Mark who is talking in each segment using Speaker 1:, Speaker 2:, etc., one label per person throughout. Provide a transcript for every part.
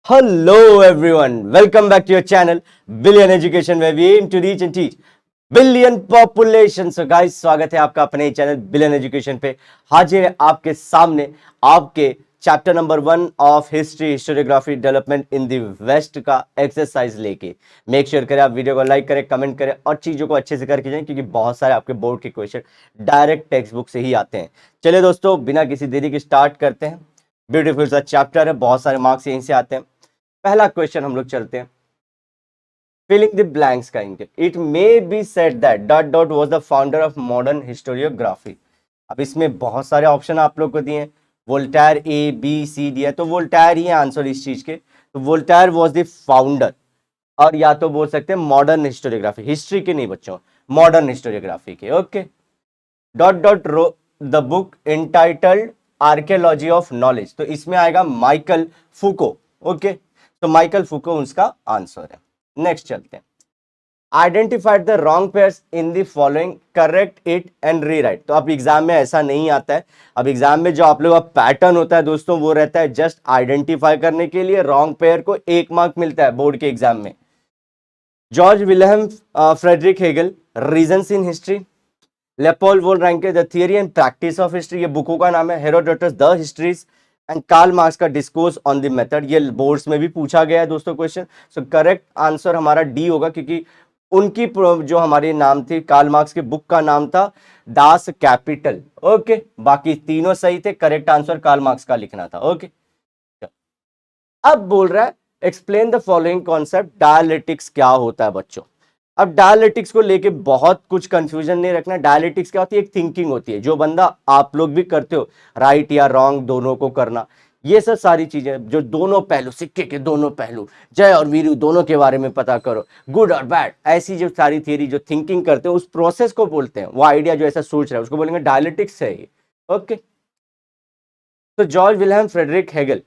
Speaker 1: Hello everyone, welcome back to your channel Billion Education where we aim to reach and teach billion population. So guys, स्वागत है आपका अपने channel billion education पे। हाजिर है आपके सामने आपके chapter number 1 of history historiography development in the west का एक्सरसाइज लेके। मेक श्योर करें आप वीडियो को लाइक करें, कमेंट करें और चीजों को अच्छे से करके जाएं क्योंकि बहुत सारे आपके बोर्ड के क्वेश्चन डायरेक्ट टेक्स्ट बुक से ही आते हैं। चलिए दोस्तों, बिना किसी देरी के स्टार्ट करते हैं। ब्यूटीफुल सा चैप्टर है, बहुत सारे मार्क्स यहीं से आते हैं। पहला क्वेश्चन हम लोग चलते हैं, फिलिंग द ब्लैंक्स करेंगे। It may be said that dot dot was the founder of modern historiography. अब इसमें बहुत सारे ऑप्शन आप लोग को दिए हैं, Voltaire A B C D है, तो वोल्टेयर ही है आंसर इस चीज के। तो वोल्टेयर वाज द फाउंडर, और या तो बोल सकते हैं मॉडर्न हिस्टोरियोग्राफी, हिस्ट्री के नहीं बच्चों, मॉडर्न हिस्टोरियोग्राफी के। Okay, dot dot wrote the book entitled archaeology of knowledge, तो इसमें आएगा माइकल फूको। ओके, तो माइकल फूको उसका आंसर है। नेक्स्ट चलते हैं, identified the wrong pairs in the following, correct it and rewrite. तो अब एग्जाम में ऐसा नहीं आता है। अब एग्जाम में जो आप लोग का पैटर्न होता है दोस्तों, वो रहता है जस्ट आइडेंटिफाई करने के लिए। रॉन्ग पेयर को 1 मार्क मिलता है बोर्ड के एग्जाम में। George William Frederick Hegel, reasons in history. Leopold von Ranke, the theory and practice of history, ये बुकों का नाम है। Herodotus, the histories, and Karl Marx का डिस्कोर्स ऑन द मेथड। ये बोर्ड्स में भी पूछा गया है दोस्तों क्वेश्चन। सो करेक्ट आंसर हमारा डी होगा, क्योंकि उनकी जो हमारी नाम थी, कार्ल मार्क्स के बुक का नाम था दास कैपिटल। ओके, बाकी तीनों सही थे, करेक्ट आंसर कार्ल मार्क्स का लिखना था। ओके, अब बोल रहा है एक्सप्लेन द फॉलोइंग कॉन्सेप्ट, डायलेटिक्स क्या होता है बच्चों। अब डायलेटिक्स को लेके बहुत कुछ कंफ्यूजन नहीं रखना। डायलेटिक्स क्या होती है? एक थिंकिंग होती है, जो बंदा आप लोग भी करते हो, राइट या रॉन्ग दोनों को करना। ये सब सारी चीजें जो दोनों पहलू, सिक्के के दोनों पहलू, जय और वीरू दोनों के बारे में पता करो, गुड और बैड, ऐसी जो सारी थियरी जो थिंकिंग करते हैं, उस प्रोसेस को बोलते हैं। वो आइडिया जो ऐसा सोच रहा है उसको बोलेंगे डायलेटिक्स है ये। ओके, तो George William Frederick Hegel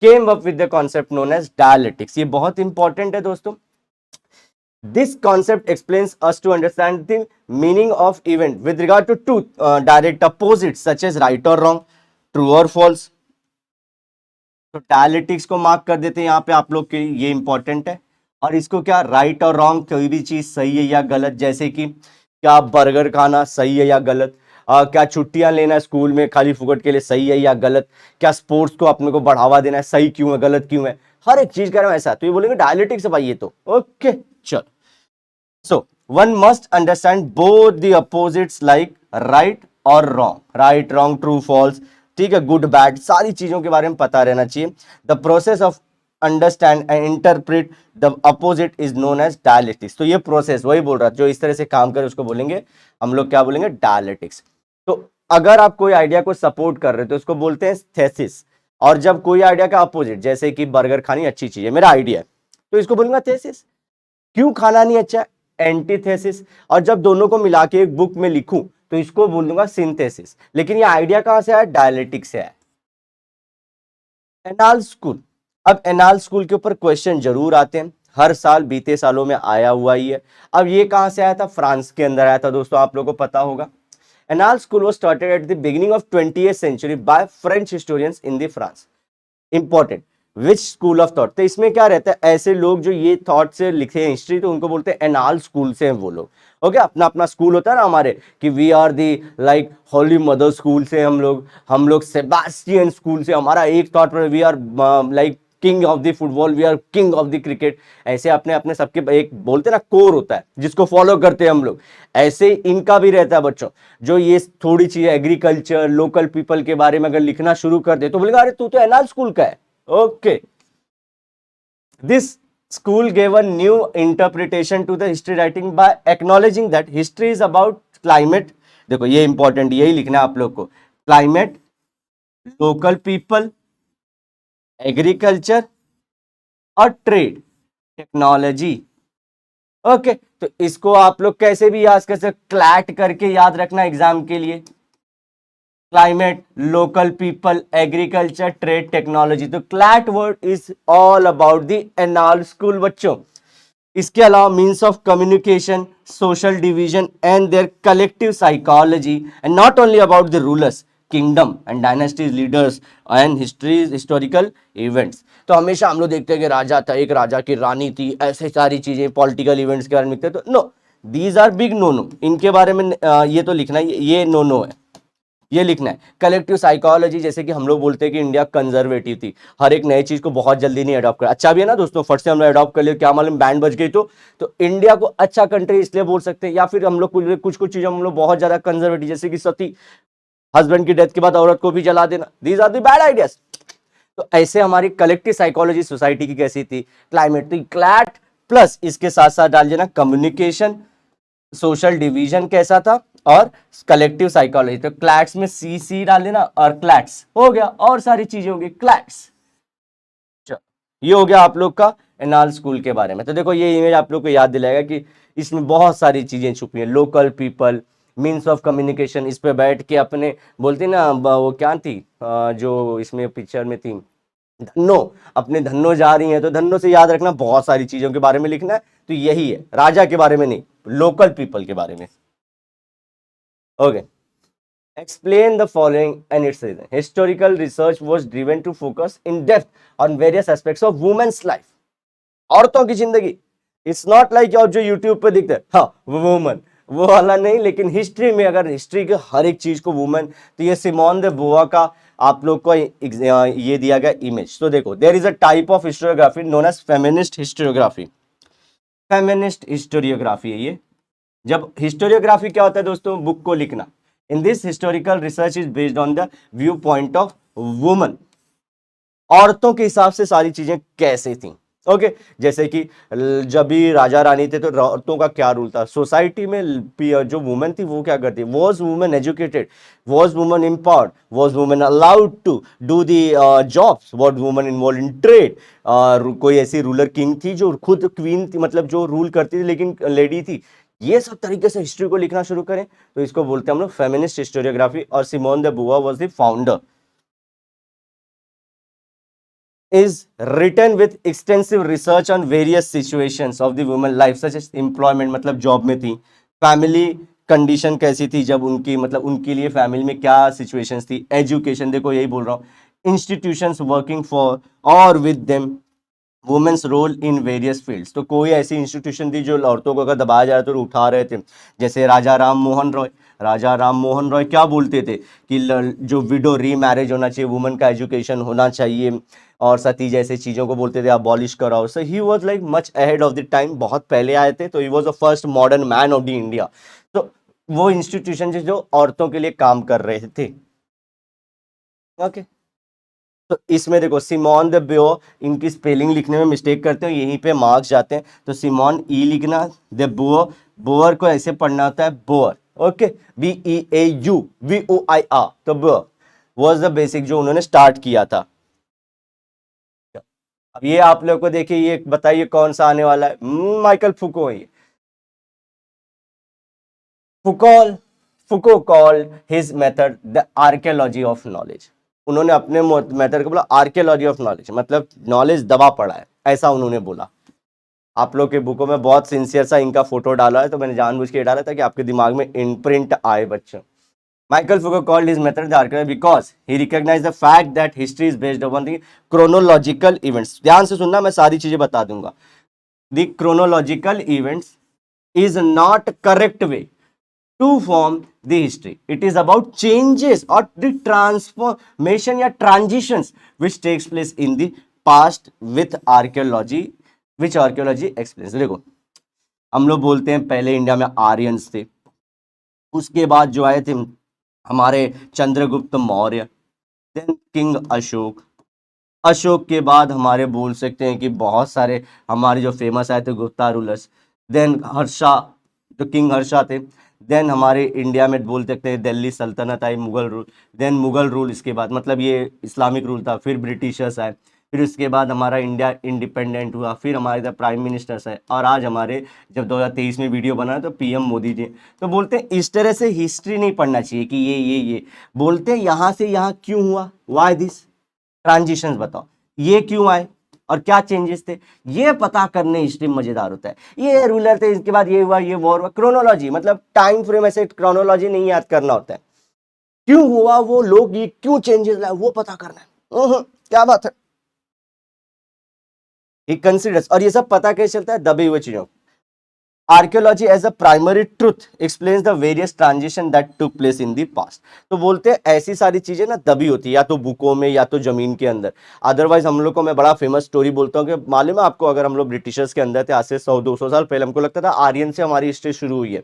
Speaker 1: came up with the concept known as dialectics. ये बहुत इंपॉर्टेंट है दोस्तों। This concept explains us to understand the meaning of event with regard to two direct opposites such as right or wrong, true or false. तो dialectics को mark कर देते हैं यहाँ पे आप लोग के लिए, ये इंपॉर्टेंट है। और इसको क्या, राइट और रॉन्ग, कोई भी चीज सही है या गलत, जैसे कि क्या बर्गर खाना सही है या गलत, क्या छुट्टियां लेना स्कूल में खाली फुकट के लिए सही है या गलत, क्या स्पोर्ट्स को अपने को बढ़ावा देना है सही क्यों है गलत क्यों है, हर एक चीज का ऐसा। तो ये बोलेंगे डायलेटिक्स है भाई ये तो। ओके चलो, so one must understand both the opposites like right और wrong, right wrong true false, ठीक है, गुड बैड, सारी चीजों के बारे में पता रहना चाहिए। The process of understand and interpret the opposite is known as dialectics. तो ये प्रोसेस वही बोल रहा है, जो इस तरह से काम करे उसको बोलेंगे हम लोग, क्या बोलेंगे, डायलेक्टिक्स। तो अगर आप कोई आइडिया को सपोर्ट कर रहे हो तो उसको बोलते हैं थेसिस, और जब कोई आइडिया का अपोजिट, जैसे कि बर्गर खानी अच्छी चीज है, मेरा आइडिया है, तो इसको बोलूंगा थेसिस। क्यों खाना नहीं अच्छा, एंटीथेसिस। और जब दोनों को मिला के एक बुक में लिखूं तो इसको बोल दूंगा सिंथेसिस। लेकिन ये आइडिया कहां से आया, डायलेटिक्स से आया। एनाल स्कूल, अब एनाल स्कूल के ऊपर क्वेश्चन जरूर आते हैं, हर साल बीते सालों में आया हुआ ही है। अब ये कहां से आया था, फ्रांस के अंदर आया था दोस्तों, आप लोगों को पता होगा। Annales school was started at the beginning of 20th century by French historians in the France. Important. Which school of thought? तो इसमें क्या रहता है, ऐसे लोग जो ये थॉट से लिखे हैं हिस्ट्री, तो उनको बोलते हैं एनाल स्कूल से हैं वो लोग। ओके, अपना अपना स्कूल होता है ना हमारे, कि we are the like Holy Mother school से हम लोग सेबास्टियन स्कूल से, हमारा एक थॉट पर we are like king of the football, we are king of the cricket. ऐसे अपने अपने सबके एक बोलते हैं ना कोर होता है जिसको फॉलो करते हैं हम लोग। ऐसे इनका भी रहता है बच्चों, जो ये थोड़ी चीज एग्रीकल्चर लोकल पीपल के बारे में अगर लिखना शुरू कर दे तो बोलेगा अरे तू तो एनाल स्कूल का है। Okay, this school gave a new interpretation to the history writing by acknowledging that history is about climate। देखो ये इंपॉर्टेंट, यही लिखना है आप लोग को, क्लाइमेट, लोकल पीपल, एग्रीकल्चर और ट्रेड, टेक्नोलॉजी। ओके, तो इसको आप लोग कैसे भी याद कर सकते, क्लैट करके याद रखना एग्जाम के लिए, climate, local people, agriculture, trade, technology. तो CLAT word is all about the Annales school बच्चों। इसके अलावा means of communication, social division and their collective psychology, and not only about the rulers, kingdom and dynasties leaders and histories historical events. तो हमेशा हम लोग देखते हैं कि राजा था, एक राजा की रानी थी, ऐसे सारी चीजें पॉलिटिकल इवेंट्स के बारे में लिखते हैं। तो no, these are big no no, इनके बारे में ये तो लिखना है, ये नो नो है, ये लिखना है। कलेक्टिव साइकोलॉजी, जैसे कि हम लोग बोलते हैं कि इंडिया कंजर्वेटिव थी, हर एक नई चीज को बहुत जल्दी नहीं अडॉप्ट कर। अच्छा भी है ना दोस्तों, फट से हम लोग अडॉप्ट कर लिया, क्या मालूम बैंड बज गई तो इंडिया को अच्छा कंट्री इसलिए बोल सकते हैं। या फिर हम लोग कुछ कुछ चीजें हम लोग बहुत ज्यादा कंजर्वेटिव, जैसे कि सती, हस्बैंड की डेथ के बाद औरत को भी जला देना, these are the bad ideas. तो ऐसे हमारी कलेक्टिव साइकोलॉजी सोसाइटी की कैसी थी, क्लाइमेट थी, क्लैट प्लस इसके साथ साथ डाल देना कम्युनिकेशन, सोशल डिवीजन कैसा था, और कलेक्टिव साइकोलॉजी। तो क्लैट्स में सी सी डाल देना और क्लैट्स हो गया, और सारी चीजें होगी क्लैट्स। ये हो गया आप लोग का एनाल स्कूल के बारे में। तो देखो ये इमेज आप लोग को याद दिलाएगा कि इसमें बहुत सारी चीजें छुपी हैं। Local people, means of communication, इस पे बैठ के अपने बोलते ना, वो क्या थी जो इसमें पिक्चर में थी, धन्नो, अपने धन्नो जा रही हैं तो धन्नो से याद रखना, बहुत सारी चीजों के बारे में लिखना है। तो यही है, राजा के बारे में नहीं, लोकल पीपल के बारे में। Okay, explain the following and its reason. Historical research was driven to focus in depth on various aspects of women's life. औरतों की जिंदगी, इट्स नॉट लाइक जो यूट्यूब पे दिखता है, हाँ वुमन, वो वाला नहीं। लेकिन हिस्ट्री में अगर हिस्ट्री के हर एक चीज को वुमेन, तो ये सिमोन दे बोआ का आप लोग को ये दिया गया इमेज। तो देखो, there is a type of historiography known as feminist historiography. Feminist historiography है ये। जब हिस्टोरियोग्राफी क्या होता है दोस्तों, बुक को लिखना। In this historical research is based on the view point of woman, औरतों के हिसाब से सारी चीजें कैसे थी। ओके, जैसे कि जब भी राजा रानी थे तो औरतों का क्या रूल था सोसाइटी में, जो वुमेन थी वो क्या करती, was women educated, was women empowered, was women allowed to do the jobs, was women involve in trade. कोई ऐसी रूलर किंग थी जो खुद क्वीन थी, मतलब जो रूल करती थी लेकिन लेडी थी। ये सब तरीके से हिस्ट्री को लिखना शुरू करें तो इसको बोलते हैं हम लोग फेमिनिस्ट हिस्टोरियोग्राफी। और सिमोन दे बुआ was the founder. is written with extensive research on various situations of the women life such as employment, मतलब जॉब में थी, फैमिली कंडीशन कैसी थी जब उनकी, मतलब उनके लिए फैमिली में क्या सिचुएशंस थी, एजुकेशन, देखो यही बोल रहा हूँ, इंस्टीट्यूशंस वर्किंग फॉर और with them, women's role in various fields. तो कोई ऐसी इंस्टीट्यूशन थी जो औरतों को अगर दबाया जा रहा था तो उठा रहे थे, जैसे राजा राम मोहन रॉय। राजा राम मोहन रॉय क्या बोलते थे कि जो विडो री मैरिज होना चाहिए, वुमेन का एजुकेशन होना चाहिए, और सती जैसे चीज़ों को बोलते थे अबॉलिश कराओ। So he was like much ahead of the time, बहुत पहले आए थे। तो he was the first modern man of the India. तो वो इंस्टीट्यूशन जो औरतों के लिए काम कर रहे थे। ओके, तो इसमें देखो सिमोन द ब्यो, इनकी स्पेलिंग लिखने में मिस्टेक करते हैं, यहीं पे मार्क्स जाते हैं। तो सिमोन ई लिखना, द बोअर, बोअर को ऐसे पढ़ना होता है बोअर। ओके, BEAU, तो बोअर वाज द बेसिक जो उन्होंने स्टार्ट किया था। अब ये आप लोग को देखिए, ये बताइए कौन सा आने वाला है, माइकल फुको है। Foucault, Foucault called his method the archaeology of knowledge. उन्होंने अपने मेथड को बोला आर्कियोलॉजी ऑफ नॉलेज, मतलब नॉलेज दबा पड़ा है, ऐसा उन्होंने बोला। आप लोग के बुकों में बहुत सिंसियर सा इनका फोटो डाला है, तो मैंने जानबूझ के डाला था कि आपके दिमाग में इम्प्रिंट आए बच्चों। Michael Foucault called his method the archaeology because he recognized the fact that history is based upon the chronological events. ध्यान से सुनना, मैं सारी चीजें बता दूंगा। The chronological events is not correct way to form the history. It is about changes or the transformation या transitions which takes place in the past with archaeology, which archaeology explains. देखो, हम लोग बोलते हैं पहले इंडिया में Aryans थे, उसके बाद जो आए थे हमारे चंद्रगुप्त मौर्य, देन किंग अशोक, अशोक के बाद हमारे बोल सकते हैं कि बहुत सारे हमारे जो फेमस आए थे गुप्ता रूलर्स, देन हर्षा, जो किंग हर्षा थे, देन हमारे इंडिया में बोल सकते हैं दिल्ली सल्तनत आई, Mughal rule, then Mughal rule, इसके बाद मतलब ये इस्लामिक रूल था, फिर ब्रिटिशर्स आए, फिर उसके बाद हमारा इंडिया इंडिपेंडेंट हुआ, फिर हमारे इधर प्राइम मिनिस्टर्स आए, और आज हमारे जब 2023 में वीडियो बना तो पीएम मोदी जी। तो बोलते हैं इस तरह से हिस्ट्री नहीं पढ़ना चाहिए कि ये बोलते हैं यहाँ से यहाँ क्यों हुआ, वाई दिस ट्रांजिशंस, बताओ ये क्यों आए और क्या चेंजेस थे, ये पता करने हिस्ट्री मजेदार होता है। ये रूलर थे, इसके बाद ये हुआ, ये वॉर हुआ, क्रोनोलॉजी मतलब टाइम फ्रेम, ऐसे क्रोनोलॉजी नहीं याद करना होता है। क्यों हुआ, वो लोग ये क्यों चेंजेस लाए, वो पता करना है। क्या बात है। ही कंसिडर्स, और ये सब पता कैसे चलता है, दबी हुई चीजों। Archaeology as a primary truth explains the various transition that took place in the past. तो बोलते हैं ऐसी सारी चीजें ना दबी होती है, या तो बुकों में या तो जमीन के अंदर। अदरवाइज हम लोग को, मैं बड़ा फेमस स्टोरी बोलता हूँ कि मालूम है आपको, अगर हम लोग ब्रिटिशर्स के अंदर थे आज से 100-200 साल पहले, हमको लगता था आर्यन से हमारी हिस्ट्री शुरू हुई है।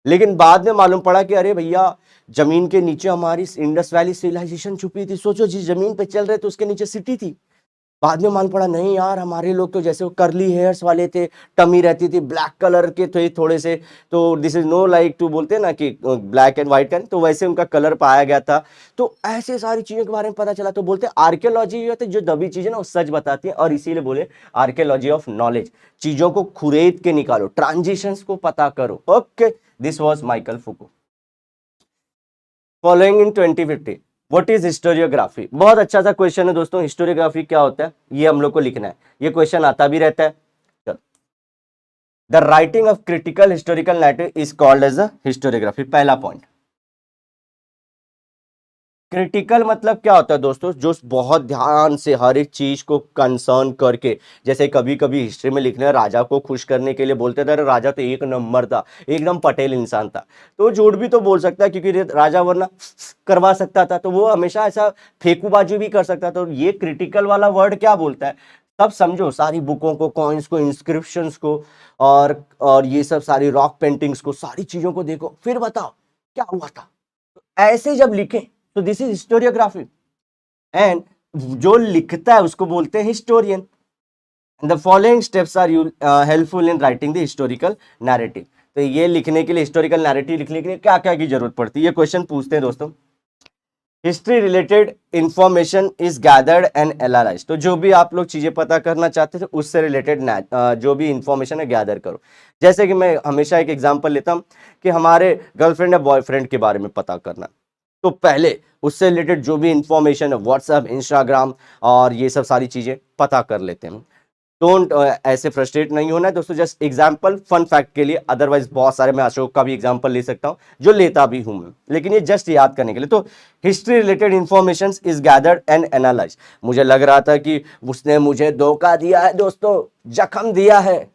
Speaker 1: लेकिन बाद में मालूम पड़ा कि अरे भैया, जमीन के नीचे हमारी इंडस वैली सिविलाइजेशन छुपी थी। सोचो, जिस जमीन पे चल रहे थे उसके नीचे सिटी थी। बाद में मालूम पड़ा नहीं यार, हमारे लोग तो जैसे वो करली हेयर्स वाले थे, टमी रहती थी, ब्लैक कलर के थे थोड़े से, तो this is no like to बोलते हैं ना कि ब्लैक एंड व्हाइट का, तो वैसे उनका कलर पाया गया था। तो ऐसे सारी चीजों के बारे में पता चला। तो बोलते हैं आर्कियोलॉजी जो दबी चीजें ना वो सच बताती है, और इसीलिए बोले आर्कियोलॉजी ऑफ नॉलेज। चीजों को खुरेद के निकालो, ट्रांजिशंस को पता करो। Okay, this was Michael फुको। Following in 2050, what is historiography. बहुत अच्छा सा क्वेश्चन है दोस्तों, हिस्टोरियोग्राफी क्या होता है ये हम लोग को लिखना है, ये क्वेश्चन आता भी रहता है। चलो, the writing of critical historical narrative is called as a historiography. पहला पॉइंट, क्रिटिकल मतलब क्या होता है दोस्तों, जो बहुत ध्यान से हर एक चीज को कंसर्न करके, जैसे कभी कभी हिस्ट्री में लिखने राजा को खुश करने के लिए बोलते थे, अरे राजा तो एक नंबर था, एकदम पटेल इंसान था। तो झूठ भी तो बोल सकता है, क्योंकि राजा वरना करवा सकता था, तो वो हमेशा ऐसा फेंकूबाजी भी कर सकता था। तो ये क्रिटिकल वाला वर्ड क्या बोलता है, तब समझो सारी बुकों को, कॉइन्स को, इंस्क्रिप्शंस को, और ये सब सारी रॉक पेंटिंग्स को, सारी चीजों को देखो, फिर बताओ क्या हुआ था। ऐसे जब लिखें तो दिस इज हिस्टोरियोग्राफी। एंड जो लिखता है उसको बोलते हैं historian. The following steps are helpful in writing the historical narrative. तो ये लिखने के लिए, हिस्टोरिकल नैरेटिव लिखने के लिए क्या क्या की जरूरत पड़ती है, ये क्वेश्चन पूछते हैं दोस्तों। History related information is gathered and analyse. तो जो भी आप लोग चीजें पता करना चाहते थे उससे रिलेटेड जो भी इंफॉर्मेशन है गैदर करो। जैसे कि मैं हमेशा एक एग्जांपल लेता हूं कि हमारे गर्लफ्रेंड या बॉयफ्रेंड के बारे में पता करना, तो पहले उससे रिलेटेड जो भी इंफॉर्मेशन है व्हाट्सएप, इंस्टाग्राम और ये सब सारी चीजें पता कर लेते हैं। डोंट ऐसे फ्रस्ट्रेट नहीं होना है दोस्तों, जस्ट एग्जांपल फन फैक्ट के लिए। अदरवाइज बहुत सारे, मैं अशोक का भी एग्जांपल ले सकता हूं, जो लेता भी हूं मैं, लेकिन ये जस्ट याद करने के लिए। तो history related information is gathered and analyse. मुझे लग रहा था कि उसने मुझे धोखा दिया है दोस्तों, जख्म दिया है,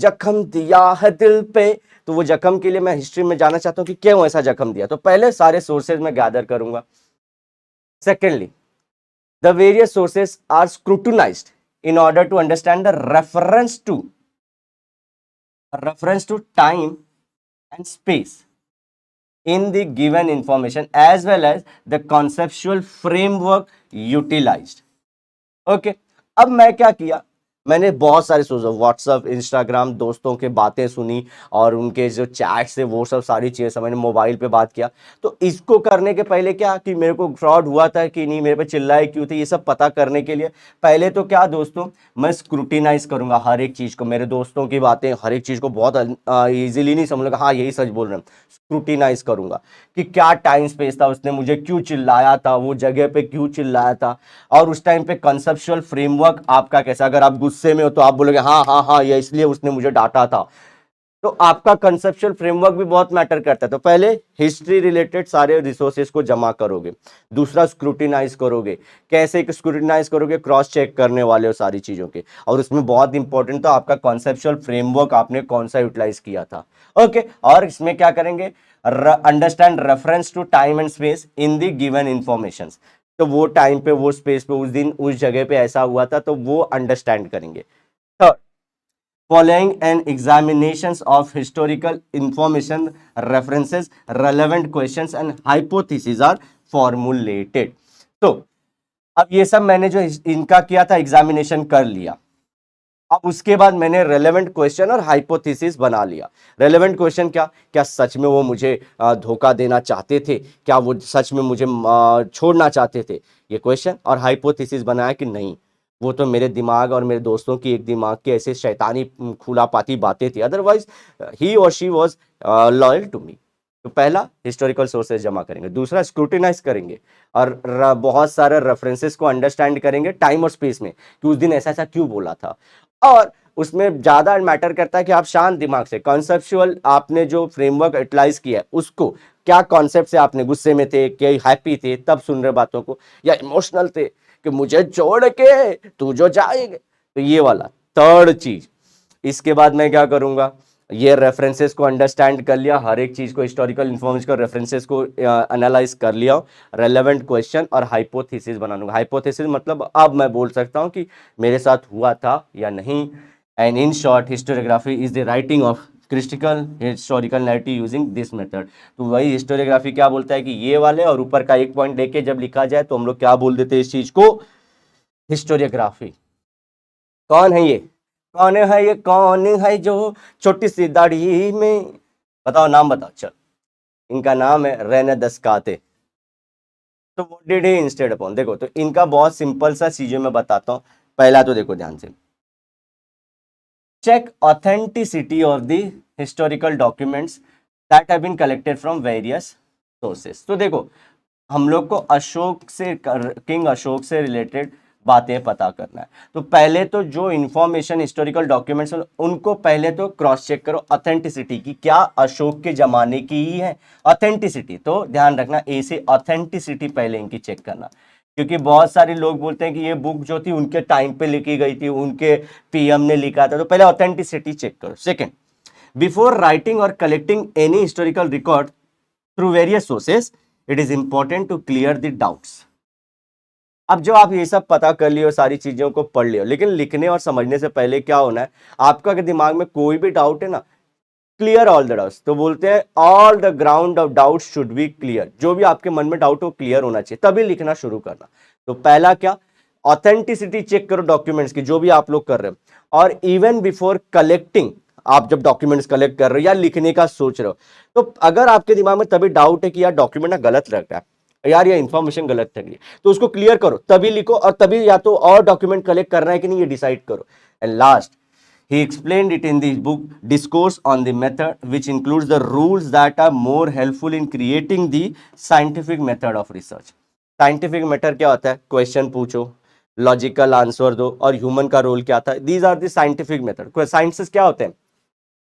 Speaker 1: जख्म दिया है दिल पे। तो वो जख्म के लिए मैं हिस्ट्री में जाना चाहता हूं कि क्यों ऐसा जख्म दिया। तो पहले सारे सोर्सेज में गैदर करूंगा। Secondly, the various sources are scrutinised in order to understand the reference to time and space in the given information as well as the conceptual framework utilized. Okay, अब मैं क्या किया, मैंने बहुत सारे सोर्स, व्हाट्सएप, इंस्टाग्राम, दोस्तों के बातें सुनी और उनके जो चैट्स थे वो सब सारी चीजें समझने, मोबाइल पे बात किया। तो इसको करने के पहले क्या कि मेरे को फ्रॉड हुआ था कि नहीं, मेरे पे चिल्लाए क्यों थे, ये सब पता करने के लिए पहले तो क्या दोस्तों, मैं स्क्रूटिनाइज करूंगा हर एक चीज को, मेरे दोस्तों की बातें, हर एक चीज को बहुत इजीली नहीं समझूंगा, हाँ यही सच बोल रहे हैं, स्क्रूटिनाइज करूंगा कि क्या टाइम स्पेस था, उसने मुझे क्यों चिल्लाया था, वो जगह पे क्यों चिल्लाया था, और उस टाइम पे कंसेप्चुअल फ्रेमवर्क आपका कैसा। अगर आप गुस्से में हो तो आप बोलोगे हाँ हाँ हाँ ये इसलिए उसने मुझे डांटा था, तो आपका कंसेप्चुअल फ्रेमवर्क भी बहुत मैटर करता है। तो पहले हिस्ट्री रिलेटेड सारे रिसोर्सेज को जमा करोगे, दूसरा स्क्रूटिनाइज करोगे। कैसे स्क्रूटिनाइज करोगे, क्रॉस चेक करने वाले हो सारी चीजों के, और उसमें बहुत इंपॉर्टेंट था आपका कंसेप्चुअल फ्रेमवर्क आपने कौन सा यूटिलाइज किया था। ओके, और इसमें क्या करेंगे, understand reference to time and space in the given information. तो वो टाइम पे, वो स्पेस पे, उस दिन उस जगह पे ऐसा हुआ था, तो वो अंडरस्टैंड करेंगे। Third, following an examinations of historical information, references, relevant questions and hypotheses are formulated। तो अब ये सब मैंने जो इनका किया था, एग्जामिनेशन कर लिया। अब उसके बाद मैंने रेलेवेंट क्वेश्चन और हाइपोथेसिस बना लिया। रेलेवेंट क्वेश्चन क्या, क्या सच में वो मुझे धोखा देना चाहते थे, क्या वो सच में मुझे छोड़ना चाहते थे, ये क्वेश्चन। और हाइपोथेसिस बनाया कि नहीं, वो तो मेरे दिमाग और मेरे दोस्तों की एक दिमाग के ऐसे शैतानी खुलापाती बातें थी, अदरवाइज ही और she was loyal to me. तो पहला हिस्टोरिकल सोर्सेज जमा करेंगे, दूसरा स्क्रूटिनाइज करेंगे, और बहुत सारे रेफरेंसेस को अंडरस्टैंड करेंगे टाइम और स्पेस में कि उस दिन ऐसा ऐसा क्यों बोला था। और उसमें ज्यादा मैटर करता है कि आप शांत दिमाग से, कॉन्सेप्चुअल आपने जो फ्रेमवर्क यूटिलाइज किया है उसको क्या कॉन्सेप्ट से आपने गुस्से में थे, क्या हैप्पी थे तब सुन रहे बातों को, या इमोशनल थे कि मुझे छोड़ के तू जो जाएगा, तो ये वाला थर्ड चीज। इसके बाद मैं क्या करूंगा, ये रेफरेंसेस को अंडरस्टैंड कर लिया, हर एक चीज को हिस्टोरिकल इन्फॉर्मेशन को रेफरेंसेस को एनालाइज कर लिया, रेलेवेंट क्वेश्चन और हाइपोथेसिस बना लूंगा। हाइपोथेसिस मतलब अब मैं बोल सकता हूं कि मेरे साथ हुआ था या नहीं। And in short historiography is the writing of critical historical narrative using this method. तो वही हिस्टोरियोग्राफी क्या बोलता है कि ये वाले और ऊपर का एक पॉइंट लेके जब लिखा जाए तो हम लोग क्या बोल देते हैं इस चीज को, हिस्टोरियोग्राफी। कौन है ये, कौन है ये, कौन है जो छोटी सी दाढ़ी में, बताओ नाम बताओ। चल, इनका नाम है रेने दस्काते। तो what did he instead upon, देखो तो इनका बहुत सिंपल सा चीजें मैं बताता हूं। पहला तो देखो ध्यान से, check authenticity of the historical documents that have been collected from various sources। तो देखो हम लोग को अशोक से, किंग अशोक से रिलेटेड बातें पता करना है, तो पहले तो जो इंफॉर्मेशन हिस्टोरिकल डॉक्यूमेंट्स उनको पहले तो क्रॉस चेक करो ऑथेंटिसिटी की, क्या अशोक के जमाने की ही है ऑथेंटिसिटी। तो ध्यान रखना ए से ऑथेंटिसिटी पहले इनकी चेक करना, क्योंकि बहुत सारे लोग बोलते हैं कि ये बुक जो थी उनके टाइम पे लिखी गई थी, उनके पीएम ने लिखा था, तो पहले ऑथेंटिसिटी चेक करो। सेकंड, बिफोर राइटिंग और collecting any historical record through various sources it is important to clear the doubts. अब जो आप ये सब पता कर लियो, सारी चीजों को पढ़ लियो, लेकिन लिखने और समझने से पहले क्या होना है, आपका अगर दिमाग में कोई भी डाउट है ना, क्लियर ऑल द डाउट्स। तो बोलते हैं all the ground of doubt should be clear, जो भी आपके मन में डाउट हो क्लियर होना चाहिए, तभी लिखना शुरू करना। तो पहला क्या, ऑथेंटिसिटी चेक करो डॉक्यूमेंट्स की जो भी आप लोग कर रहे हो। और इवन बिफोर कलेक्टिंग, आप जब डॉक्यूमेंट्स कलेक्ट कर रहे हो या लिखने का सोच रहे हो, तो अगर आपके दिमाग में तभी डाउट है कि यार डॉक्यूमेंट ना गलत लग रहा है, यार ये इंफॉर्मेशन गलत लग रही है, तो उसको क्लियर करो तभी लिखो, और तभी या तो और डॉक्यूमेंट कलेक्ट करना है कि नहीं ये डिसाइड करो। And last, he explained it in the book Discourse on the Method, which includes the rules that are more helpful in creating the scientific method of research। Scientific method क्या होता है, question पूछो, logical answer दो, और human का role क्या था, these are the scientific method. Sciences क्या होते हैं,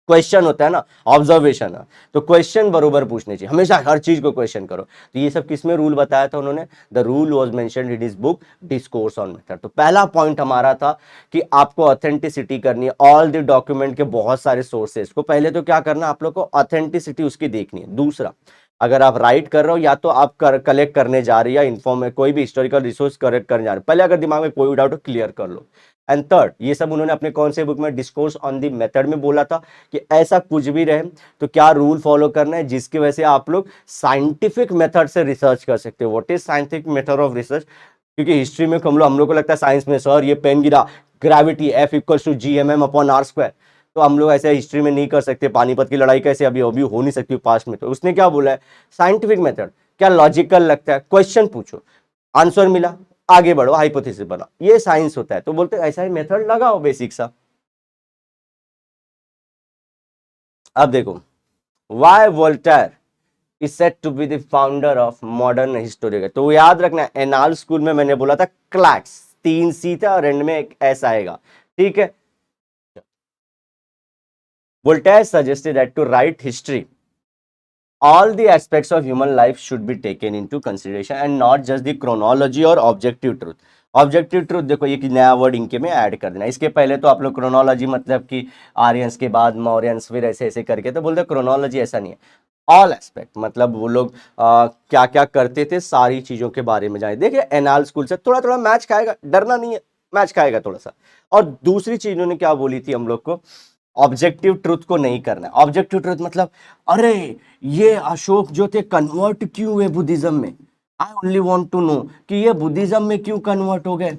Speaker 1: क्वेश्चन होता है ना, ऑब्जर्वेशन है, तो क्वेश्चन बरोबर पूछने चाहिए, हमेशा हर चीज को क्वेश्चन करो। तो ये सब किसमें रूल बताया था उन्होंने, the rule was mentioned in his book discourse on method. तो पहला पॉइंट हमारा था कि आपको ऑथेंटिसिटी करनी है, ऑल द डॉक्यूमेंट के बहुत सारे सोर्सेस को पहले तो क्या करना, आप लोग को ऑथेंटिसिटी उसकी देखनी है। दूसरा, अगर आप राइट कर रहे हो या तो आप कलेक्ट करने जा रही है, या इन्फॉर्म कोई भी हिस्टोरिकल रिसोर्स कलेक्ट करने जा रहे हो, पहले अगर दिमाग में कोई डाउट हो क्लियर कर लो। एंड थर्ड, ये सब उन्होंने अपने कौन से बुक में, डिस्कोर्स ऑन द मेथड में बोला था कि ऐसा कुछ भी रहे तो क्या रूल फॉलो करना है जिसकी वजह से आप लोग साइंटिफिक मेथड से रिसर्च कर सकते हो। What is scientific method of research, क्योंकि हिस्ट्री में हम लोग को लगता है साइंस में सर ये पेन गिरा, gravity F equal to GMM/R², तो हम लोग ऐसे हिस्ट्री में नहीं कर सकते, पानीपत की लड़ाई कैसे अभी अभी हो नहीं सकती पास्ट में। तो उसने क्या बोला है, साइंटिफिक मेथड क्या लॉजिकल लगता है, क्वेश्चन पूछो, आंसर मिला, आगे बढ़ो, हाइपोथेसिस बना, ये साइंस होता है। तो बोलते हैं ऐसा ही मेथड लगाओ बेसिक सा। अब देखो, why Voltaire is said to be the founder of modern history. तो याद रखना, एनाल स्कूल में मैंने बोला था क्लैक्स, 3 C था और एंड में एक S आएगा, ठीक है। Voltaire suggested that to write history all the aspects of human life should be taken into consideration and not just the chronology और objective truth। ऑब्जेक्टिव ट्रूथ देखो, ये नया वर्ड इनके में ऐड कर देना। इसके पहले तो आप लोग क्रोनोलॉजी मतलब कि आर्यंस के बाद मौर्यंस, फिर ऐसे ऐसे करके तो बोलते क्रोनोलॉजी, ऐसा नहीं है। ऑल एस्पेक्ट मतलब वो लोग क्या क्या करते थे सारी चीजों के बारे में जाए। देखिए एनाल स्कूल से थोड़ा थोड़ा मैच खाएगा, डरना नहीं है, मैच खाएगा थोड़ा सा। और दूसरी चीज उन्होंने क्या बोली थी हम लोग को, ऑब्जेक्टिव ट्रुथ को नहीं करना है। ऑब्जेक्टिव ट्रुथ मतलब अरे ये अशोक जो थे कन्वर्ट क्यों हुए बुद्धिज्म में, I only want to know कि ये बुद्धिज्म में क्यों कन्वर्ट हो गए।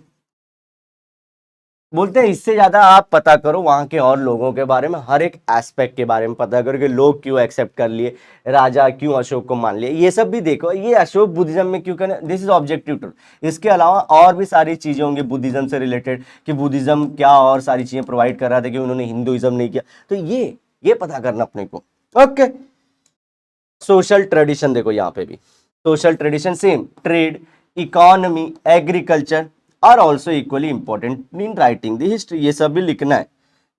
Speaker 1: बोलते हैं इससे ज्यादा आप पता करो वहां के और लोगों के बारे में, हर एक एस्पेक्ट के बारे में पता करो कि लोग क्यों एक्सेप्ट कर लिए, राजा क्यों अशोक को मान लिए, ये सब भी देखो, ये अशोक बुद्धिज्म में क्यों करना, दिस इज ऑब्जेक्टिव ट्रुथ। इसके अलावा और भी सारी चीजें होंगी बुद्धिज्म से रिलेटेड कि बुद्धिज्म क्या और सारी चीजें प्रोवाइड कर रहा था कि उन्होंने हिंदुइज्म नहीं किया, तो ये पता करना अपने को। ओके, सोशल ट्रेडिशन देखो यहाँ पे भी, social tradition same, trade, economy, agriculture are also equally important in writing the history, ये सब भी लिखना है।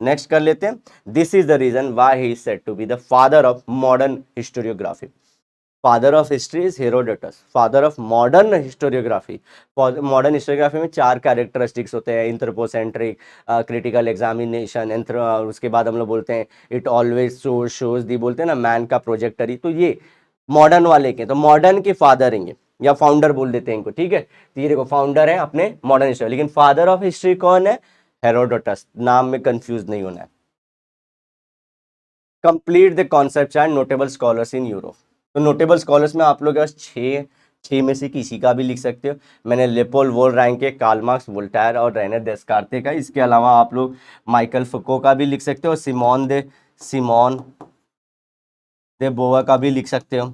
Speaker 1: नेक्स्ट कर लेते हैं, this is the reason why he is said to be the father of modern historiography. Father of history is Herodotus. Father of modern historiography, modern historiography में 4 characteristics होते हैं, एंथ्रोपोसेंट्रिक, क्रिटिकल एग्जामिनेशन, उसके बाद हम लोग बोलते हैं इट ऑलवेज शोज दी, बोलते हैं ना मैन का प्रोजेक्टरी। तो ये मॉडर्न वाले के, तो मॉडर्न के फादर हैं या फाउंडर बोल देते हैं इनको, ठीक है। तो ये देखो फाउंडर है अपने मॉडर्न हिस्ट्री, लेकिन फादर ऑफ हिस्ट्री कौन है? हेरोडोटस। नाम में कंफ्यूज नहीं होना है। Complete the concept and notable scholars in Europe. तो नोटेबल स्कॉलर्स में आप लोग के पास छः में से किसी का भी लिख सकते हो। मैंने लेपोल वोल रैंक के, कार्ल मार्क्स, वोल्टायर और रेने डेस्कार्ते का। इसके अलावा आप लोग माइकल फुको का भी लिख सकते हो, सिमोन दे बोवा का भी लिख सकते हो,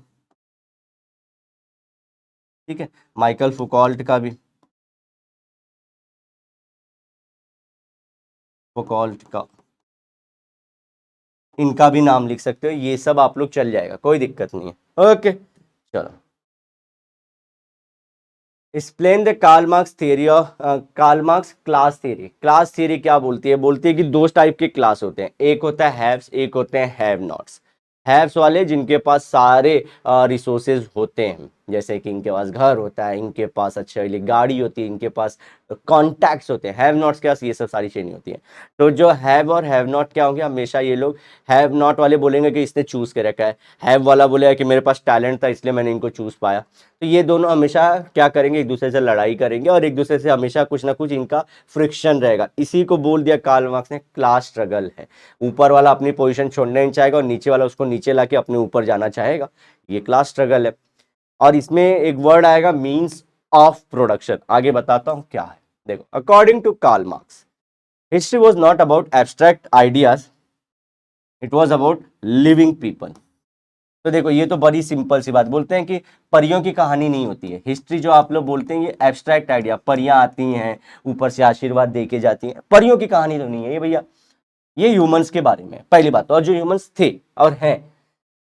Speaker 1: ठीक है। माइकल फुकॉल्ट का भी, फुकॉल्ट का, इनका भी नाम लिख सकते हो। ये सब आप लोग चल जाएगा, कोई दिक्कत नहीं है। ओके चलो, explain the Karl Marx theory of, Karl Marx class theory. Class theory क्या बोलती है? बोलती है कि दो टाइप के क्लास होते हैं, एक होता है हैव्स, एक होते हैं हैव नॉट्स। हैव्स वाले जिनके पास सारे रिसोर्सेज होते हैं, जैसे कि इनके पास घर होता है, इनके पास अच्छा गाड़ी होती है, इनके पास कॉन्टैक्ट्स होते हैं। हैव नॉट्स के पास ये सब सारी चीजें नहीं होती हैं। तो जो हैव और हैव नॉट क्या होंगे, हमेशा ये लोग हैव नॉट वाले बोलेंगे कि इसने चूज कर रखा है, हैव वाला बोलेगा कि मेरे पास टैलेंट था इसलिए मैंने इनको चूज पाया। तो ये दोनों हमेशा क्या करेंगे, एक दूसरे से लड़ाई करेंगे और एक दूसरे से हमेशा कुछ ना कुछ इनका फ्रिक्शन रहेगा। इसी को बोल दिया कार्ल मार्क्स ने क्लास स्ट्रगल है। ऊपर वाला अपनी पोजीशन छोड़ना नहीं चाहेगा और नीचे वाला उसको नीचे लाके अपने ऊपर जाना चाहेगा, ये क्लास स्ट्रगल है। और इसमें एक वर्ड आएगा मींस ऑफ प्रोडक्शन, आगे बताता हूं क्या है। देखो, according to Karl Marx, history was not about abstract ideas, it was about living people. तो देखो, ये तो बड़ी सिंपल सी बात, बोलते हैं कि परियों की कहानी नहीं होती है हिस्ट्री। जो आप लोग बोलते हैं ये एब्स्ट्रैक्ट आइडिया, परियां आती हैं ऊपर से आशीर्वाद दे के जाती हैं, परियों की कहानी तो नहीं है ये भैया। ये ह्यूमंस के बारे में पहली बात। और जो ह्यूमंस थे और हैं,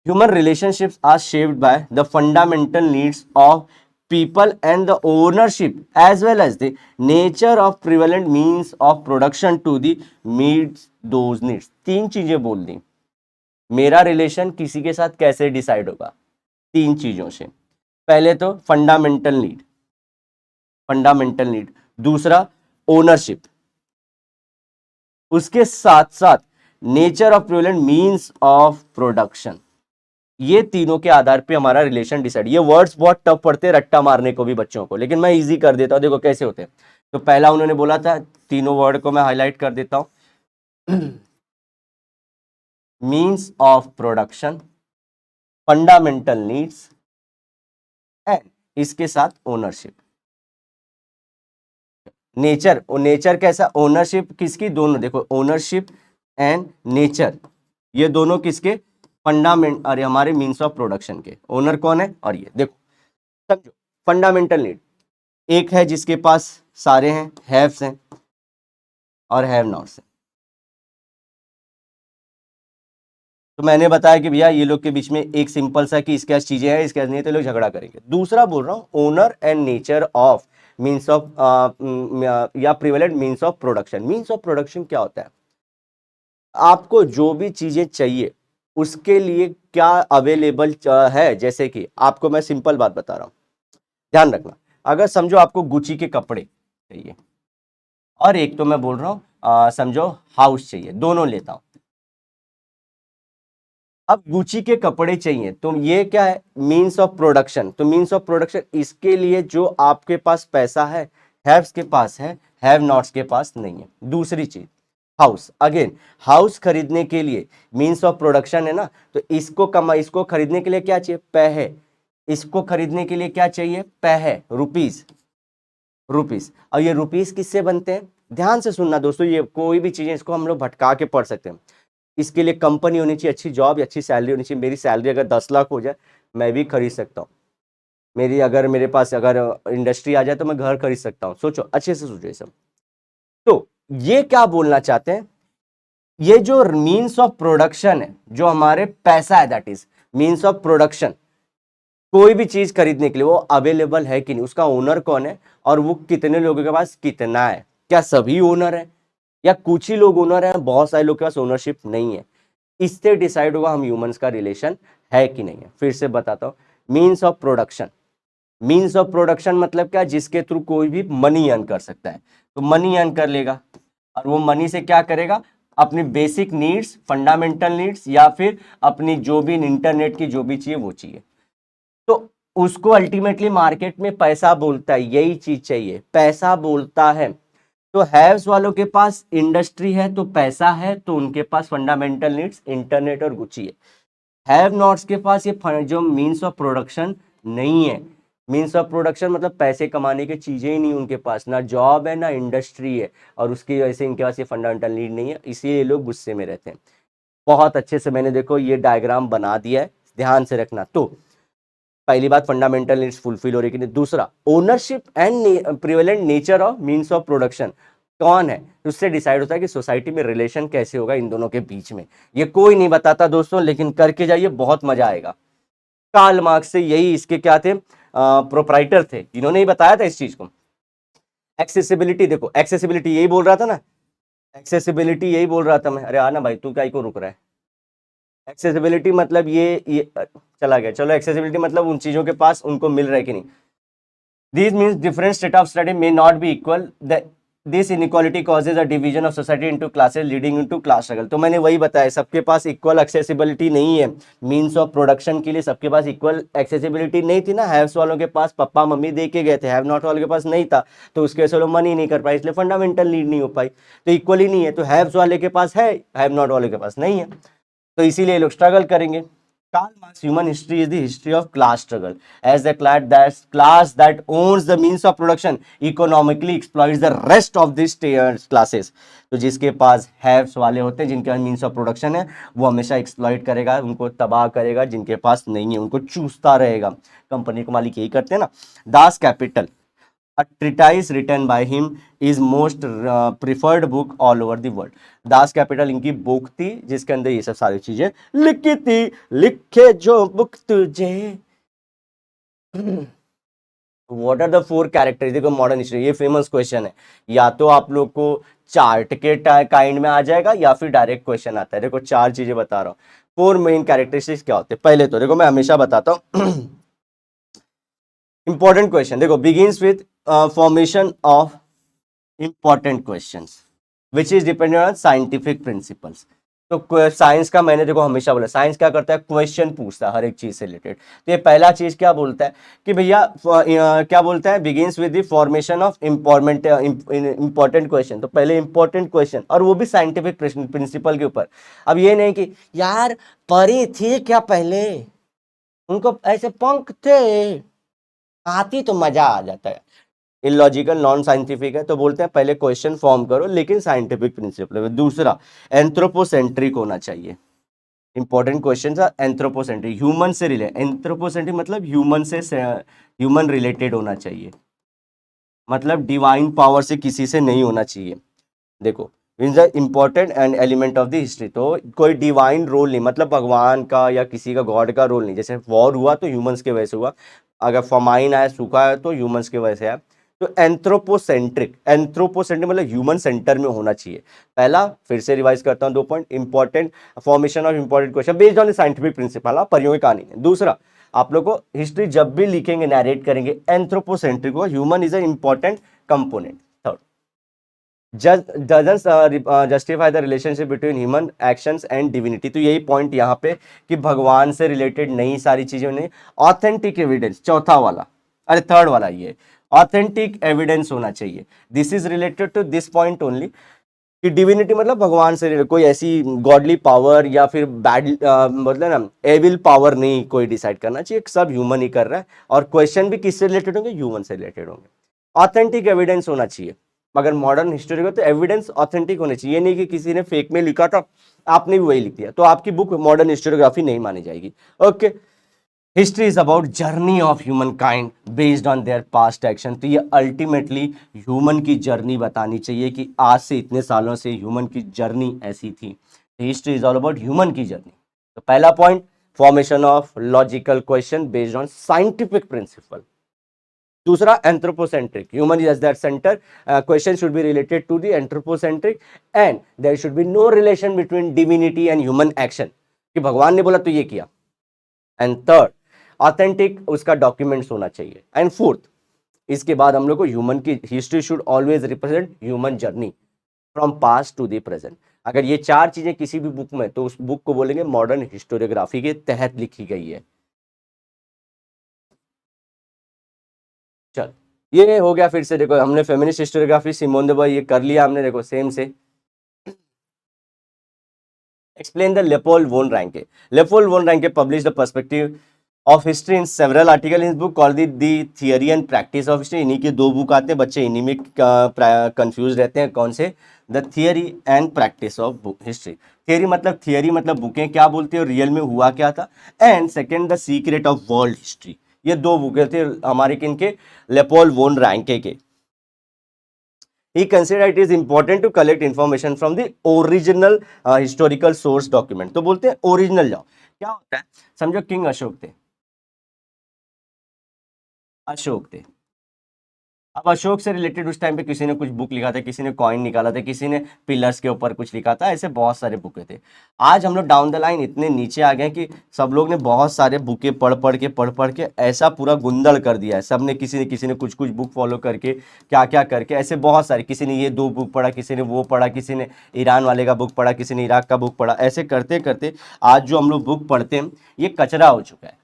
Speaker 1: human relationships are shaped by the fundamental needs of people and the ownership as well as the nature of prevalent means of production to the meets those needs। 3 चीजें बोल दी। मेरा रिलेशन किसी के साथ कैसे डिसाइड होगा? 3 चीजों से। पहले तो फंडामेंटल नीड, फंडामेंटल नीड। दूसरा ओनरशिप, उसके साथ साथ nature of prevalent means of production. ये तीनों के आधार पे हमारा रिलेशन डिसाइड। ये वर्ड्स बहुत टफ पड़ते हैं रट्टा मारने को भी बच्चों को, लेकिन मैं इजी कर देता हूं। देखो कैसे होते हैं। तो पहला उन्होंने बोला था, तीनों वर्ड को मैं हाईलाइट कर देता हूं, means of production, fundamental needs and इसके साथ ओनरशिप। नेचर, नेचर कैसा? ओनरशिप किसकी? दोनों। देखो, ओनरशिप एंड नेचर, ये दोनों किसके? फंडामेंट, अरे हमारे मींस ऑफ प्रोडक्शन के। ओनर कौन है? और ये देखो, समझो, फंडामेंटल नीड एक है जिसके पास सारे हैं, हैव्स हैं और हैव नॉट्स हैं। तो मैंने बताया कि भैया ये लोग के बीच में एक सिंपल सा कि इसके पास चीजें हैं, इसके पास नहीं है, तो लोग झगड़ा करेंगे। दूसरा बोल रहा हूं, owner and nature of means of या prevalent means of production. Means of production क्या होता है? आपको जो भी चीजें चाहिए उसके लिए क्या अवेलेबल है। जैसे कि आपको मैं सिंपल बात बता रहा हूं, ध्यान रखना। अगर समझो आपको गुची के कपड़े चाहिए और एक तो मैं बोल रहा हूं समझो हाउस चाहिए, दोनों लेता हूं। अब गुची के कपड़े चाहिए तो ये क्या है? Means of production. तो मींस ऑफ प्रोडक्शन, इसके लिए जो आपके पास पैसा है, हैव्स के पास है, हैव नॉट्स के पास नहीं है। दूसरी चीज, हाउस। अगेन, हाउस खरीदने के लिए मींस ऑफ प्रोडक्शन है ना, तो इसको खरीदने के लिए क्या चाहिए? पैसे। इसको खरीदने के लिए क्या चाहिए? पैसे, रुपीस, रुपीस। और ये रुपीस किससे बनते हैं? ध्यान से सुनना दोस्तों, ये कोई भी चीजें इसको हम लोग भटका के पढ़ सकते हैं। इसके लिए कंपनी होनी चाहिए, अच्छी जॉब, अच्छी सैलरी होनी चाहिए। मेरी सैलरी अगर 10 लाख हो जाए मैं भी खरीद सकता हूँ। मेरे पास अगर इंडस्ट्री आ जाए तो मैं घर खरीद सकता हूँ। सोचो, अच्छे से सोचो ये सब। तो ये क्या बोलना चाहते हैं? ये जो मीन्स ऑफ प्रोडक्शन है, जो हमारे पैसा है, that is means of production. कोई भी चीज खरीदने के लिए वो अवेलेबल है कि नहीं, उसका ओनर कौन है और वो कितने लोगों के पास कितना है। क्या सभी ओनर है या कुछ ही लोग ओनर हैं, बहुत सारे लोग के पास ओनरशिप नहीं है। इससे डिसाइड होगा हम ह्यूमंस का रिलेशन है कि नहीं है। फिर से बताता हूं, means of production. Means of production मतलब क्या, जिसके थ्रू कोई भी मनी अर्न कर सकता है, तो मनी अर्न कर लेगा और वो मनी से क्या करेगा, अपनी बेसिक नीड्स, फंडामेंटल नीड्स, या फिर अपनी जो भी इंटरनेट की जो भी चाहिए वो चाहिए। तो उसको अल्टीमेटली मार्केट में पैसा बोलता है, यही चीज चाहिए, पैसा बोलता है। तो हैव्स वालों के पास इंडस्ट्री है तो पैसा है, तो उनके पास फंडामेंटल नीड्स इंटरनेट और गुची है। हैव नॉट्स के पास ये जो मीन्स ऑफ प्रोडक्शन नहीं है। मीन्स ऑफ प्रोडक्शन मतलब पैसे कमाने की चीजें ही नहीं उनके पास, ना जॉब है ना इंडस्ट्री है, और उसकी वजह से इनके पास ये फंडामेंटल नीड नहीं है, इसलिए ये लोग गुस्से में रहते हैं। बहुत अच्छे से मैंने देखो ये डायग्राम बना दिया है, ध्यान से रखना। तो पहली बात, फंडामेंटल नीड्स फुलफिल हो रही कि नहीं। दूसरा, ownership and prevalent nature of means of production कौन है, उससे डिसाइड होता है कि सोसाइटी में रिलेशन कैसे होगा इन दोनों के बीच में। ये कोई नहीं बताता दोस्तों, लेकिन करके जाइए, बहुत मजा आएगा। कार्ल मार्क्स से यही इसके क्या थे, प्रोप्राइटर थे, इन्होंने ही बताया था इस चीज को। एक्सेसिबिलिटी देखो, एक्सेसिबिलिटी यही बोल रहा था ना, एक्सेसिबिलिटी यही बोल रहा था मैं। अरे आना भाई, तू क्या को रुक रहा है। एक्सेसिबिलिटी मतलब ये चला गया, चलो। एक्सेसिबिलिटी मतलब उन चीजों के पास उनको मिल रहा है कि नहीं। This means different state of study may not be equal, this inequality causes a division of society into classes leading into class struggle. तो मैंने वही बताया, सबके पास इक्वल एक्सेसिबिलिटी नहीं है। मीन्स ऑफ प्रोडक्शन के लिए सबके पास इक्वल एक्सेसिबिलिटी नहीं थी ना। हैव्स वालों के पास पापा मम्मी दे के गए थे, हैव नॉट वालों के पास नहीं था, तो उसके वजह से लोग मनी नहीं कर पाए, इसलिए फंडामेंटल नीड नहीं हो पाई। तो इक्वल ही नहीं है, तो हैव्स वाले के पास है, हैव नॉट वाले के पास नहीं है, तो इसीलिए लोग स्ट्रगल करेंगे। Karl Marx human history is the history of class struggle, as the class that owns the means of production economically exploits the rest of these classes। तो जिसके पास हैव्स वाले होते हैं, जिनके पास मीन्स ऑफ प्रोडक्शन है, वो हमेशा एक्सप्लॉइट करेगा, उनको तबाह करेगा। जिनके पास नहीं है उनको चूसता रहेगा। कंपनी के मालिक यही करते हैं ना। Das Kapital, a treatise written by him is most preferred book all over the world। Das Kapital इनकी बुक थी, जिसके अंदर ये सब सारी चीजें लिखी थी। लिखे जो बुक तुझे। What are the four characteristic of modern history, ये फेमस क्वेश्चन है। या तो आप लोग को चार्ट के काइंड में आ जाएगा, या फिर डायरेक्ट क्वेश्चन आता है। देखो चार चीजें बता रहा हूँ, फोर मेन कैरेक्टरिस्टिक्स क्या होते हैं। पहले तो देखो, मैं हमेशा बताता हूँ इंपॉर्टेंट क्वेश्चन, देखो begins with formation of important questions which is dependent on scientific principles. तो साइंस का मैंने देखो हमेशा बोला, साइंस क्या करता है, क्वेश्चन पूछता है हर एक चीज से रिलेटेड। तो ये पहला चीज क्या बोलता है कि भैया क्या बोलता है, begins with the formation of important question. तो पहले इंपॉर्टेंट क्वेश्चन, और वो भी साइंटिफिक प्रिंसिपल के ऊपर। अब ये नहीं कि यार परी थी क्या पहले, उनको ऐसे पंख थे, आती तो मजा आ जाता है। इलॉजिकल, नॉन साइंटिफिक है। तो बोलते हैं पहले क्वेश्चन फॉर्म करो, लेकिन साइंटिफिक प्रिंसिपल है। दूसरा, एंथ्रोपोसेंट्रिक होना चाहिए। इंपॉर्टेंट क्वेश्चन था एंथ्रोपोसेंट्रिक, ह्यूमन से रिलेटेड। एंथ्रोपोसेंट्रिक मतलब ह्यूमन रिलेटेड होना चाहिए, मतलब डिवाइन पावर से किसी से नहीं होना चाहिए। देखो, means the important and element of the history, तो कोई डिवाइन रोल नहीं, मतलब भगवान का या किसी का गॉड का रोल नहीं। जैसे वॉर हुआ तो ह्यूमंस के वजह से हुआ, अगर फमाइन आया, सूखा है, तो ह्यूमंस के वजह से आया। तो एंथ्रोपोसेंट्रिक, एंथ्रोपोसेंट्रिक मतलब ह्यूमन सेंटर में होना चाहिए। पहला, फिर से रिवाइज करता हूं, 2 point. Important formation of important question based on the scientific principle, परियों की कहानी है। दूसरा, आप लोग को हिस्ट्री जब भी लिखेंगे, नरेट करेंगे, एंथ्रोपोसेंट्रिक हो, human is a important component. doesn't justify the relationship between human actions and divinity। तो यही पॉइंट यहाँ पे कि भगवान से रिलेटेड नई सारी चीजें नहीं। ऑथेंटिक एविडेंस, चौथा वाला, अरे थर्ड वाला, ये ऑथेंटिक एविडेंस होना चाहिए। This is related to this point only, कि डिविनिटी मतलब भगवान से कोई ऐसी गॉडली पावर या फिर बैड मतलब ना एविल पावर नहीं कोई डिसाइड करना चाहिए, सब ह्यूमन ही कर रहा है। और क्वेश्चन भी किससे रिलेटेड होंगे, ह्यूमन से रिलेटेड होंगे। ऑथेंटिक एविडेंस होना चाहिए। अगर मॉडर्न हिस्टोरी को, तो एविडेंस ऑथेंटिक होने चाहिए, ये नहीं कि किसी ने फेक में लिखा था, आपने भी वही लिख दिया, तो आपकी बुक मॉडर्न हिस्टोरियोग्राफी नहीं मानी जाएगी। Okay, history is about journey of human kind based on their past action. तो ये अल्टीमेटली ह्यूमन की जर्नी बतानी चाहिए कि आज से इतने सालों से ह्यूमन की जर्नी ऐसी थी। History is all about human की जर्नी। तो पहला point, formation of logical question based on scientific principle. दूसरा, anthropocentric, human is that centre, question should be related to the anthropocentric, and there should be no relation between divinity and human action, कि भगवान ने बोला तो ये किया। And third, authentic उसका documents होना चाहिए। एंड फोर्थ, इसके बाद हम लोग को ह्यूमन की history should always represent human journey from past to the present. अगर ये चार चीजें किसी भी बुक में, तो उस बुक को बोलेंगे मॉडर्न हिस्टोरियोग्राफी के तहत लिखी गई है। चल, ये हो गया। फिर से देखो, हमने फेमिनिस्ट हिस्टोरियोग्राफी सिमोन दे बोइस ये कर लिया हमने। देखो सेम से explain the Leopold von Ranke. Leopold von Ranke published the perspective of history in several articles in his book called the Theory and Practice of History. इन्हीं के दो book आते हैं, बच्चे इन्हीं में कंफ्यूज रहते हैं। कौन से? The theory and practice of history. Theory मतलब बुकें क्या बोलती है और रियल में हुआ क्या था। And second the secret of world history. ये दो बुकें थे हमारे किनके? लेपोल्ड वोन रैंके के। He considered it is important to collect information from the original historical source document. तो बोलते हैं ओरिजिनल जाओ। क्या होता है? समझो किंग अशोक थे, अब अशोक से रिलेटेड उस टाइम पे किसी ने कुछ बुक लिखा था, किसी ने कॉइन निकाला था, किसी ने पिलर्स के ऊपर कुछ लिखा था, ऐसे बहुत सारे बुकें थे। आज हम लोग डाउन द लाइन इतने नीचे आ गए कि सब लोग ने बहुत सारे बुकें पढ़ पढ़ के ऐसा पूरा गुंदड़ कर दिया है। सब ने किसी ने कुछ बुक फॉलो करके क्या क्या करके ऐसे बहुत सारे, किसी ने ये दो बुक पढ़ा, किसी ने वो पढ़ा, किसी ने ईरान वाले का बुक पढ़ा, किसी ने इराक का बुक पढ़ा। ऐसे करते करते आज जो हम लोग बुक पढ़ते हैं ये कचरा हो चुका है।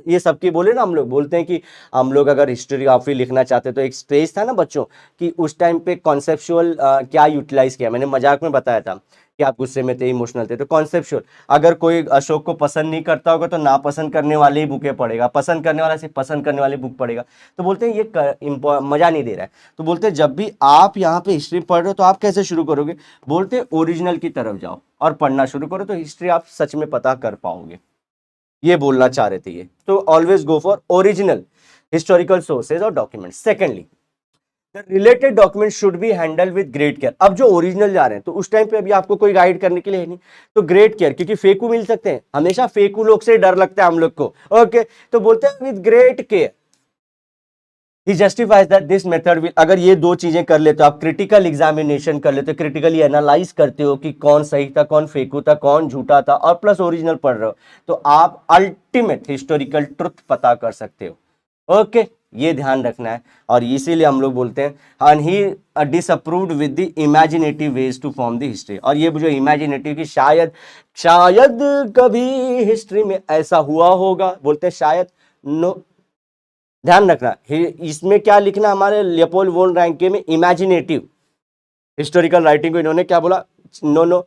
Speaker 1: ये सबकी बोले ना, हम लोग बोलते हैं कि हम लोग अगर हिस्टोरियोग्राफी लिखना चाहते तो एक स्टेज था ना बच्चों कि उस टाइम पे कॉन्सेप्चुअल क्या यूटिलाइज किया। मैंने मजाक में बताया था कि आप गुस्से में थे, इमोशनल थे, तो कॉन्सेप्चुअल। अगर कोई अशोक को पसंद नहीं करता होगा तो ना पसंद करने वाले ही बुकें पढ़ेगा, पसंद करने वाला सिर्फ पसंद करने वाली बुक पढ़ेगा। तो बोलते हैं ये मजा नहीं दे रहा है। तो बोलते हैं जब भी आप यहाँ पे हिस्ट्री पढ़ रहे हो तो आप कैसे शुरू करोगे? बोलते हैं ओरिजिनल की तरफ जाओ और पढ़ना शुरू करो, तो हिस्ट्री आप सच में पता कर पाओगे। ये बोलना चाह रहे थे ये। तो always go for original historical sources और document. Secondly, the related document should be handle with great care. अब जो ओरिजिनल जा रहे हैं तो उस टाइम पे अभी आपको कोई गाइड करने के लिए है नहीं, तो ग्रेट केयर, क्योंकि फेकू मिल सकते हैं। हमेशा फेकू लोग से डर लगता है हम लोग को। ओके, तो बोलते हैं with great care. He justifies that this method will, अगर ये दो चीजें कर लेते हो, आप क्रिटिकल एग्जामिनेशन कर लेते हो, क्रिटिकली एनालाइज करते हो कि कौन सही था, कौन फेकू था, कौन झूठा था, और प्लस ओरिजिनल पढ़ रहे हो, तो आप अल्टीमेट हिस्टोरिकल ट्रुथ पता कर सकते हो। ओके, ये ध्यान रखना है। और इसीलिए हम लोग बोलते हैं and he disapproved with the imaginative ways to form the history. और ये जो इमेजिनेटिव की शायद कभी हिस्ट्री में ऐसा हुआ होगा, बोलते हैं शायद। नो, ध्यान रखना इसमें क्या लिखना, हमारे लियोपोल्ड वोन रैंके में इमेजिनेटिव हिस्टोरिकल राइटिंग को इन्होंने क्या बोला? नो,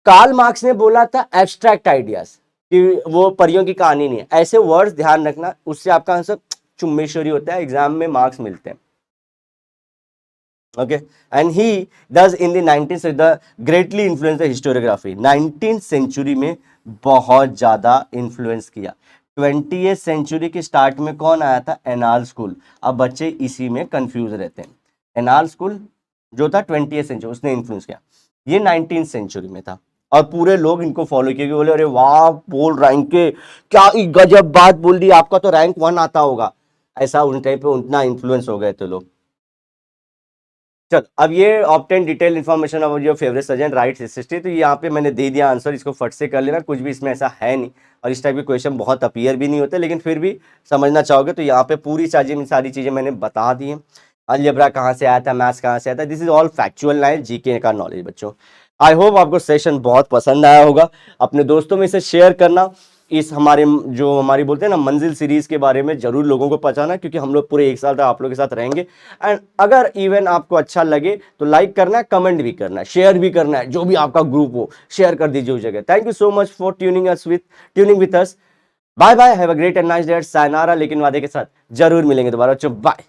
Speaker 1: कार्ल मार्क्स ने बोला था एब्स्ट्रैक्ट आइडियाज, कि वो परियों की कहानी नहीं है। ऐसे वर्ड्स ध्यान रखना, उससे आपका आंसर चुम्बेश्वरी होता है, एग्जाम में मार्क्स मिलते हैं। Okay, and he does in the 19th the greatly influence the historiography. 19th century में बहुत ज्यादा इन्फ्लुएंस किया। 20th सेंचुरी के स्टार्ट में कौन आया था? Anal school. अब बच्चे इसी में कंफ्यूज रहते हैं। एनाल स्कूल जो था 20th सेंचुरी, उसने इन्फ्लुएंस किया। ये 19th सेंचुरी में था और पूरे लोग इनको फॉलो किए, बोले अरे वाह बोल रैंक के क्या गजब बात बोल दी, आपका तो रैंक 1 आता होगा। ऐसा उन टाइम पे उतना इन्फ्लुएंस हो गए थे लोग। चल, अब ये obtain detail information of your favourite surgeon rights history, तो यहाँ पे मैंने दे दिया आंसर, इसको फट से कर लेना, कुछ भी इसमें ऐसा है नहीं। और इस टाइप के क्वेश्चन बहुत अपीयर भी नहीं होते, लेकिन फिर भी समझना चाहोगे तो यहाँ पे पूरी सारी चीजें मैंने बता दी हैं। अलजेब्रा कहाँ से आया था, मैथ्स कहाँ से आया था, this is all factual knowledge, GK का नॉलेज बच्चों। आई होप आपको सेशन बहुत पसंद आया होगा। अपने दोस्तों में इसे शेयर करना। इस हमारी बोलते हैं ना मंजिल सीरीज के बारे में जरूर लोगों को पहुंचाना, क्योंकि हम लोग पूरे 1 साल तक आप लोगों के साथ रहेंगे। एंड अगर इवन आपको अच्छा लगे तो लाइक करना है, कमेंट भी करना है, शेयर भी करना है, जो भी आपका ग्रुप हो शेयर कर दीजिए उस जगह। Thank you so much for tuning with us. Bye bye, have a great and nice day, sayonara, लेकिन वादे के साथ जरूर मिलेंगे दोबारा। बाय।